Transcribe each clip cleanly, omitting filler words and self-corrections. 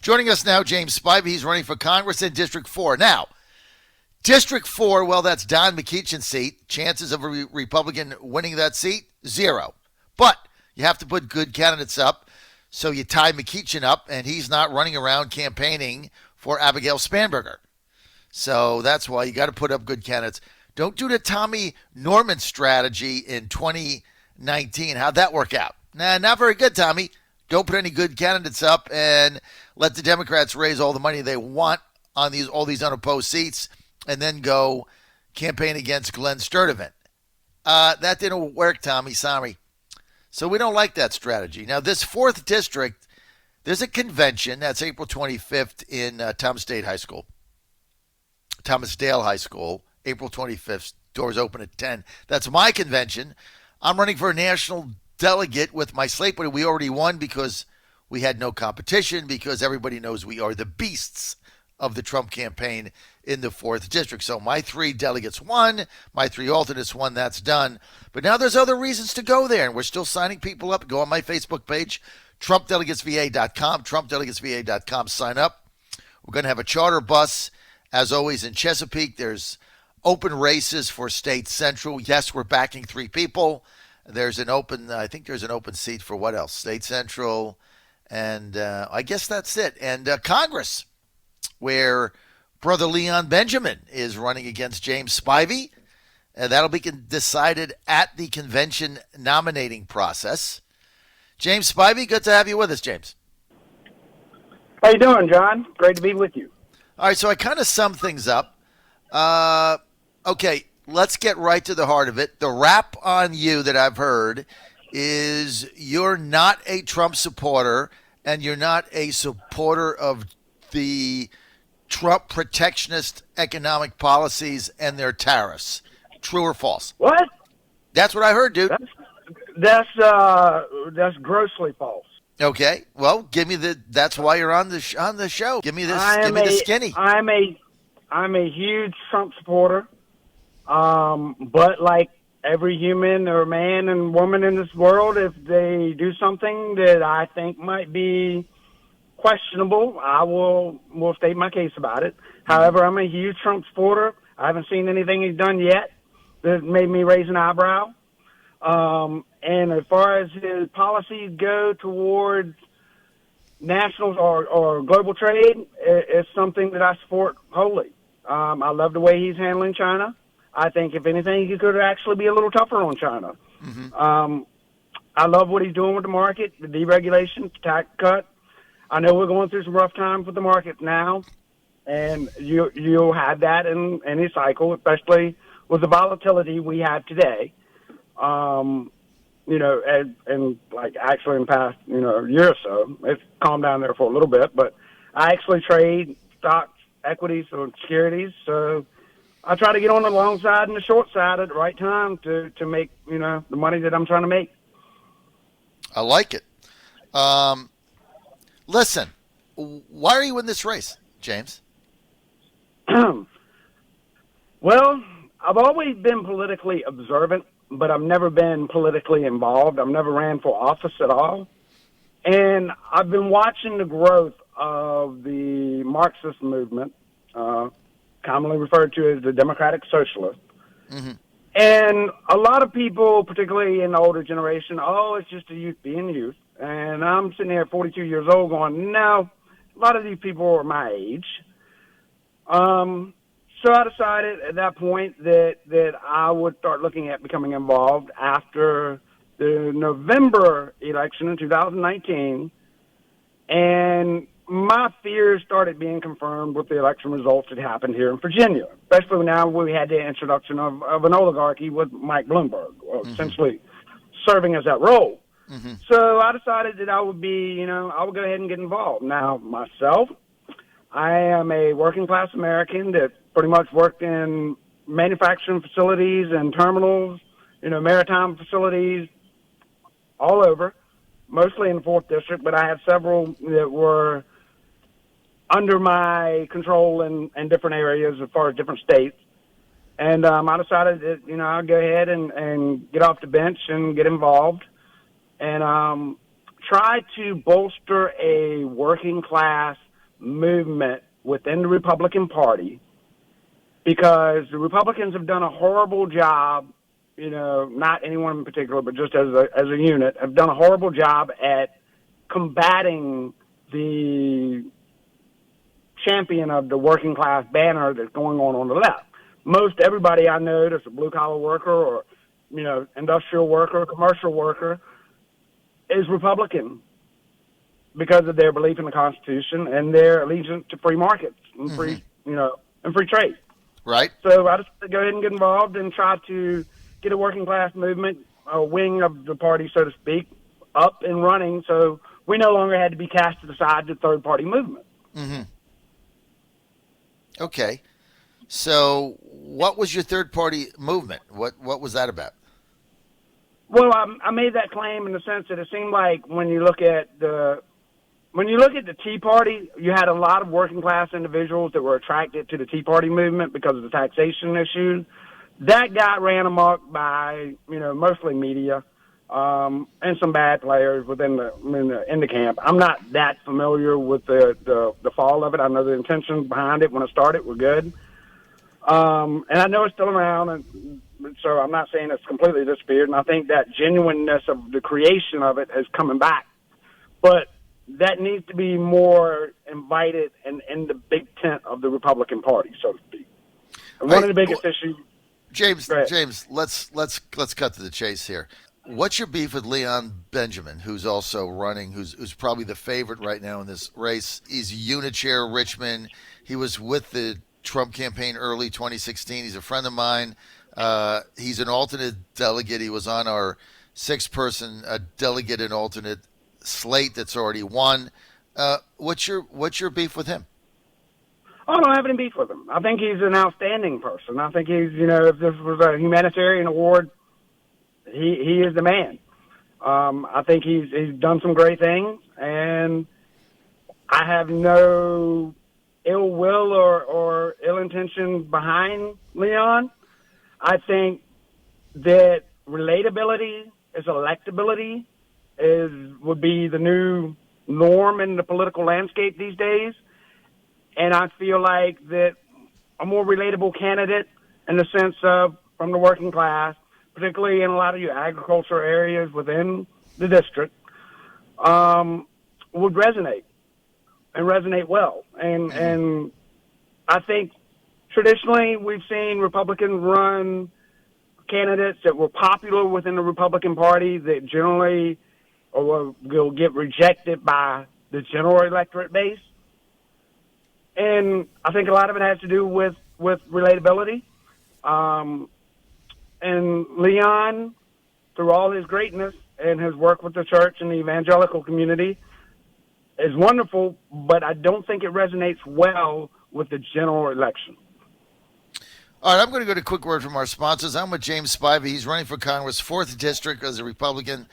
Joining us now, James Spivey. He's running for Congress in District 4. Now, District 4, well, that's Don McEachin's seat. Chances of a Republican winning that seat, 0. But you have to put good candidates up. So you tie McEachin up, and he's not running around campaigning for Abigail Spanberger. So that's why you got to put up good candidates. Don't do the Tommy Norman strategy in 2019. How'd that work out? Nah, not very good, Tommy. Don't put any good candidates up and let the Democrats raise all the money they want on all these unopposed seats and then go campaign against Glenn Sturdivant. That didn't work, Tommy. Sorry. So we don't like that strategy. Now, this 4th district, there's a convention. That's April 25th in Thomasdale High School, April 25th. Doors open at 10. That's my convention. I'm running for a national delegate with my slate, but we already won because we had no competition, because everybody knows we are the beasts of the Trump campaign in the 4th district. So my 3 delegates won, my 3 alternates won, that's done. But now there's other reasons to go there, and we're still signing people up. Go on my Facebook page, TrumpDelegatesVA.com, TrumpDelegatesVA.com, sign up. We're going to have a charter bus, as always, in Chesapeake. There's open races for State Central. Yes, we're backing 3 people. There's an open, I think there's an open seat for what else? State Central, and I guess that's it. And Congress, where Brother Leon Benjamin is running against James Spivey. That'll be decided at the convention nominating process. James Spivey, good to have you with us, James. How you doing, John? Great to be with you. All right, so I kind of summed things up. Okay, let's get right to the heart of it. The rap on you that I've heard is you're not a Trump supporter, and you're not a supporter of the Trump protectionist economic policies and their tariffs. True or false? What? That's what I heard, dude. That's grossly false. Okay. Well, give me that's why you're on the show. Give me this. Give me the skinny. I'm a huge Trump supporter. But like every human or man and woman in this world, if they do something that I think might be questionable, I will state my case about it. However, I'm a huge Trump supporter. I haven't seen anything he's done yet that made me raise an eyebrow. And as far as his policies go towards national or global trade, it's something that I support wholly. I love the way he's handling China. I think, if anything, he could actually be a little tougher on China. Mm-hmm. I love what he's doing with the market, the deregulation, the tax cut. I know we're going through some rough times with the market now, and you'll have that in any cycle, especially with the volatility we have today. And like actually in the past, year or so, it's calmed down there for a little bit, but I actually trade stocks, equities, or securities, so I try to get on the long side and the short side at the right time to make, the money that I'm trying to make. I like it. Listen, why are you in this race, James? Well, I've always been politically observant, but I've never been politically involved. I've never ran for office at all. And I've been watching the growth of the Marxist movement, commonly referred to as the Democratic Socialist. Mm-hmm. And a lot of people, particularly in the older generation, it's just the youth being youth. And I'm sitting here at 42 years old going, no, a lot of these people are my age. So I decided at that point that I would start looking at becoming involved after the November election in 2019. And my fears started being confirmed with the election results that happened here in Virginia, especially now we had the introduction of an oligarchy with Mike Bloomberg, essentially serving as that role. Mm-hmm. So I decided that I would I would go ahead and get involved. Now, myself, I am a working class American that pretty much worked in manufacturing facilities and terminals, maritime facilities all over, mostly in the 4th District, but I had several that were under my control in different areas as far as different states. And I decided that, I'd go ahead and get off the bench and get involved and try to bolster a working class movement within the Republican Party, because the Republicans have done a horrible job, not anyone in particular, but just as a unit, have done a horrible job at combating the champion of the working class banner that's going on the left. Most everybody I know that's a blue-collar worker or, industrial worker, commercial worker, is Republican because of their belief in the Constitution and their allegiance to free markets and free, and free trade. Right. So I just go ahead and get involved and try to get a working class movement, a wing of the party, so to speak, up and running, so we no longer had to be cast to the side to third-party movement. Mm-hmm. Okay. So what was your third-party movement? What was that about? Well, I made that claim in the sense that it seemed like when you look at the Tea Party, you had a lot of working class individuals that were attracted to the Tea Party movement because of the taxation issue. That got ran amok by, mostly media, and some bad players in the camp. I'm not that familiar with the fall of it. I know the intentions behind it when it started were good. And I know it's still around, and so I'm not saying it's completely disappeared, and I think that genuineness of the creation of it is coming back. But that needs to be more invited and in the big tent of the Republican Party, so to speak. And one of the biggest issues... James, let's cut to the chase here. What's your beef with Leon Benjamin, who's also running, who's probably the favorite right now in this race? He's a unit chair of Richmond. He was with the Trump campaign early 2016. He's a friend of mine. He's an alternate delegate. He was on our 6-person delegate and alternate slate that's already won. What's your beef with him? Oh, I don't have any beef with him. I think he's an outstanding person. I think he's, if this was a humanitarian award, he is the man. I think he's done some great things, and I have no ill will or ill intention behind Leon. I think that relatability is electability would be the new norm in the political landscape these days. And I feel like that a more relatable candidate in the sense of from the working class, particularly in a lot of your agriculture areas within the district, would resonate and resonate well. And I think traditionally we've seen Republicans run candidates that were popular within the Republican Party that generally will get rejected by the general electorate base. And I think a lot of it has to do with relatability. And Leon, through all his greatness and his work with the church and the evangelical community, is wonderful, but I don't think it resonates well with the general election. All right, I'm going to go to a quick word from our sponsors. I'm with James Spivey. He's running for Congress, 4th District as a Republican.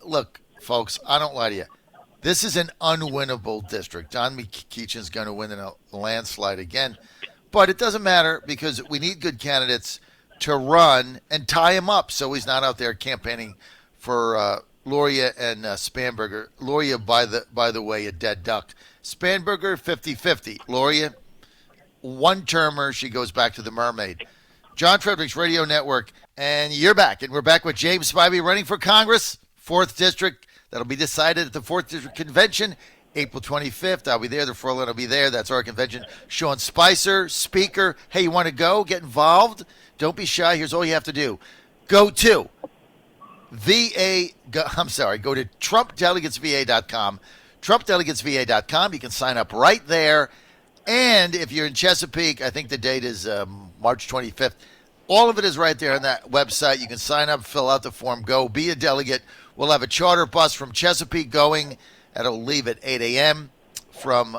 Look, folks, I don't lie to you. This is an unwinnable district. John McEachin's going to win in a landslide again. But it doesn't matter because we need good candidates to run and tie him up so he's not out there campaigning for Loria and Spanberger. Loria, by the way, a dead duck. Spanberger, 50-50. Loria, one-termer. She goes back to the Mermaid. John Fredericks Radio Network. And you're back. And we're back with James Spivey running for Congress, 4th District. That'll be decided at the 4th District Convention, April 25th. I'll be there. The Furlan will be there. That's our convention. Sean Spicer, speaker. Hey, you want to go? Get involved? Don't be shy. Here's all you have to do. Go to TrumpDelegatesVA.com. TrumpDelegatesVA.com. You can sign up right there. And if you're in Chesapeake, I think the date is March 25th. All of it is right there on that website. You can sign up, fill out the form, go, be a delegate. We'll have a charter bus from Chesapeake going. That'll leave at 8 a.m. from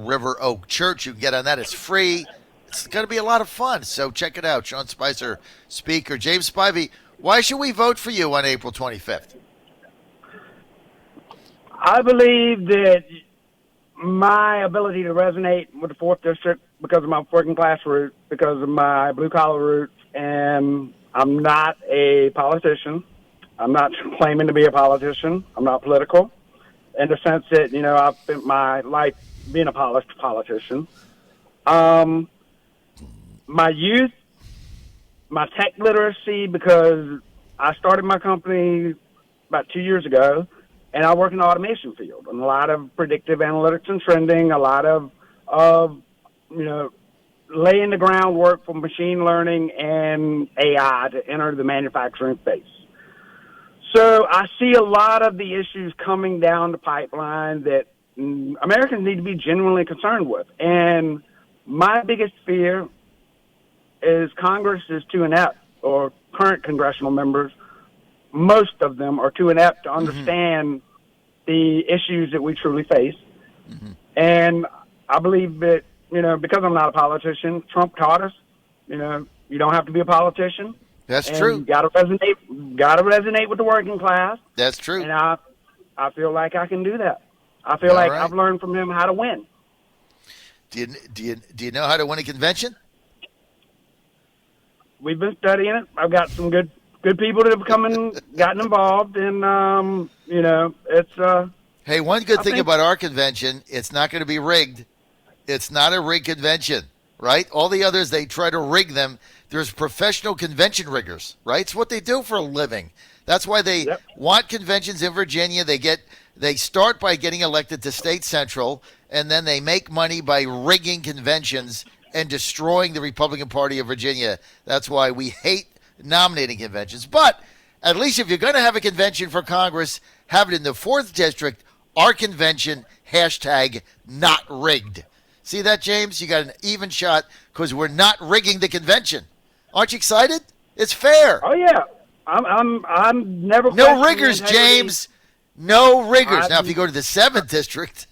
River Oak Church. You can get on that. It's free. It's going to be a lot of fun. So check it out. Sean Spicer, speaker. James Spivey, why should we vote for you on April 25th? I believe that my ability to resonate with the 4th District because of my working class root, because of my blue-collar roots, and I'm not a politician. I'm not claiming to be a politician. I'm not political. in the sense that, I've spent my life being a polished politician. My youth, my tech literacy, because I started my company about 2 years ago, and I work in the automation field, and a lot of predictive analytics and trending, a lot of laying the groundwork for machine learning and AI to enter the manufacturing space. So I see a lot of the issues coming down the pipeline that Americans need to be genuinely concerned with. And my biggest fear is Congress is too inept, or current congressional members, most of them are too inept to understand the issues that we truly face. And I believe that, because I'm not a politician, Trump taught us, you don't have to be a politician. That's true. You got to resonate with the working class. That's true. And I feel like I can do that. I feel like I've learned from him how to win. Do you know how to win a convention? We've been studying it. I've got some good people that have come and gotten involved, and it's. Hey, one good thing about our convention, it's not going to be rigged. It's not a rigged convention, right? All the others, they try to rig them. There's professional convention riggers, right? It's what they do for a living. That's why they want conventions in Virginia. They start by getting elected to state central, and then they make money by rigging conventions and destroying the Republican Party of Virginia. That's why we hate nominating conventions. But at least if you're going to have a convention for Congress, have it in the 4th District, our convention, #not rigged. See that, James? You got an even shot because we're not rigging the convention. Aren't you excited? It's fair. Oh yeah, I'm never. No riggers, James. No riggers. Now, if you go to the 7th District,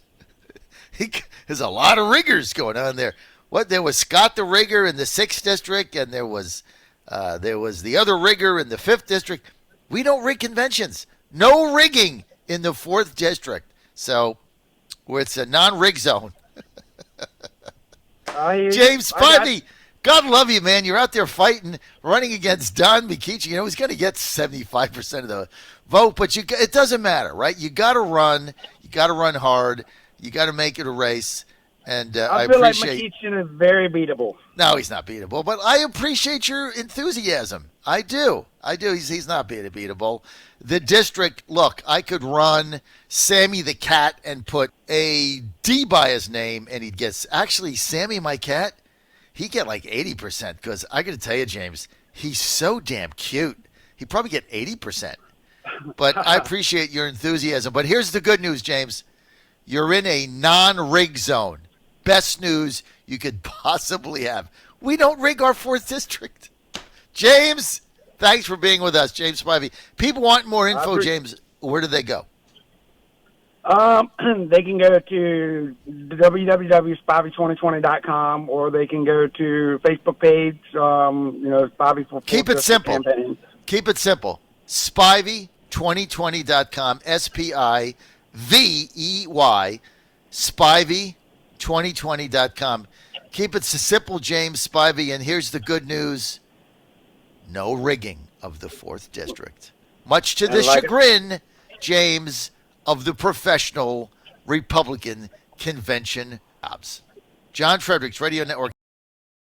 there's a lot of riggers going on there. There was Scott the rigger in the 6th District, and there was the other rigger in the 5th District. We don't rig conventions. No rigging in the 4th District. So it's a non-rig zone. James Spivey, God love you, man. You're out there fighting, running against Don McKeechee. He's going to get 75% of the vote, but it doesn't matter, right? You got to run. You got to run hard. You got to make it a race. And I feel appreciate. Like McKeechin is very beatable. No, he's not beatable, but I appreciate your enthusiasm. I do. He's not beatable. The district, look, I could run Sammy the cat and put a D by his name, and he'd get, actually, Sammy my cat, he'd get like 80%, because I got to tell you, James, he's so damn cute. He'd probably get 80%. But I appreciate your enthusiasm. But here's the good news, James. You're in a non-rig zone. Best news you could possibly have. We don't rig our 4th District. James, thanks for being with us, James Spivey. People want more info, James. Where do they go? They can go to www.spivey2020.com, or they can go to Facebook page, Spivey for Keep it simple. Campaign. Keep it simple. Spivey2020.com, Spivey, Spivey2020.com. Keep it simple, James Spivey, and here's the good news. No rigging of the 4th District. Much to the chagrin, James, of the professional Republican convention jobs. John Fredericks Radio Network.